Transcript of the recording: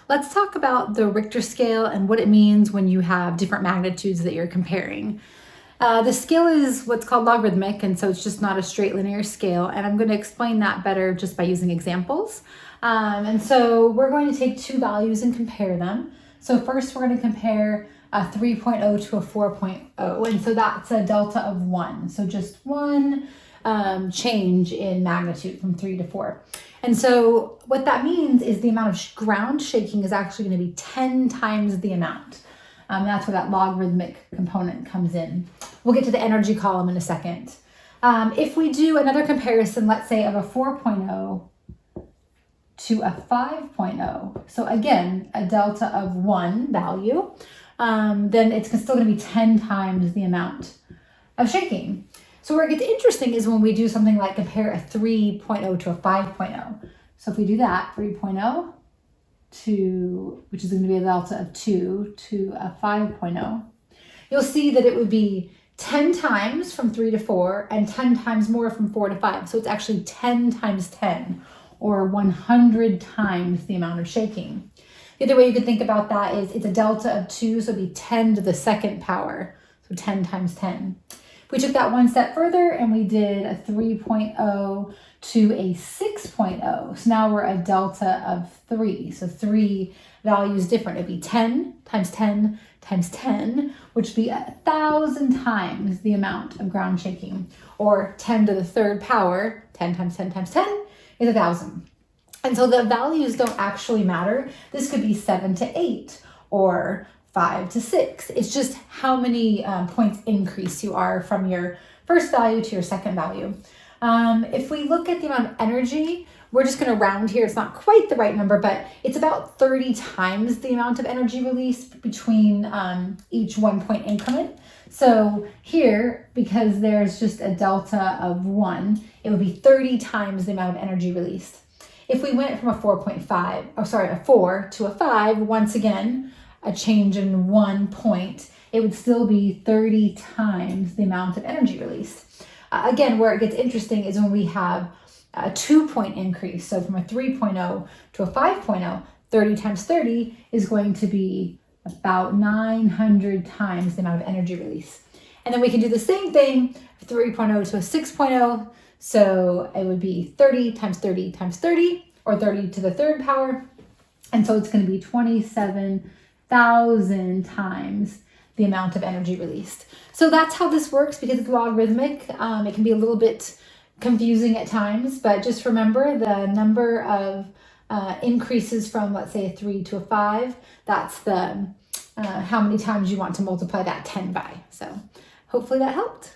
let's talk about the Richter scale and what it means when you have different magnitudes that you're comparing. The scale is what's called logarithmic, and so it's just not a straight linear scale, and I'm going to explain that better just by using examples. And so we're going to take two values and compare them. So first we're going to compare a 3.0 to a 4.0, and so that's a delta of 1, so just one change in magnitude from 3 to 4. And so what that means is the amount of ground shaking is actually going to be 10 times the amount. That's where that logarithmic component comes in. We'll get to the energy column in a second. If we do another comparison, let's say of a 4.0 to a 5.0, so again, a delta of 1 value, then it's still going to be 10 times the amount of shaking. So where it gets interesting is when we do something like compare a 3.0 to a 5.0. So if we do that, 3.0 to, which is going to be a delta of 2 to a 5.0, you'll see that it would be 10 times from 3 to 4 and 10 times more from 4 to 5. So it's actually 10 times 10, or 100 times the amount of shaking. The other way you could think about that is it's a delta of 2, so it'd be 10 to the second power, so 10 times 10. We took that one step further and we did a 3.0 to a 6.0. So now we're a delta of 3. So 3 values different. It'd be 10 times 10 times 10, which would be 1,000 times the amount of ground shaking. Or 10 to the third power, 10 times 10 times 10 is 1,000. And so the values don't actually matter. This could be 7 to 8 or 5 to 6. It's just how many points increase you are from your first value to your second value. If we look at the amount of energy, we're just going to round here. It's not quite the right number, but it's about 30 times the amount of energy released between each 1 point increment. So here, because there's just a delta of 1, it would be 30 times the amount of energy released. If we went from a 4 to a 5, once again, a change in 1 point, it would still be 30 times the amount of energy released. Again, where it gets interesting is when we have a 2 point increase. So from a 3.0 to a 5.0, 30 times 30 is going to be about 900 times the amount of energy release. And then we can do the same thing, 3.0 to a 6.0. So it would be 30 times 30 times 30, or 30 to the third power. And so it's going to be 27,000 times the amount of energy released. So that's how this works because it's logarithmic. It can be a little bit confusing at times, but just remember the number of increases from, let's say, a 3 to a 5. That's the how many times you want to multiply that 10 by. So hopefully that helped.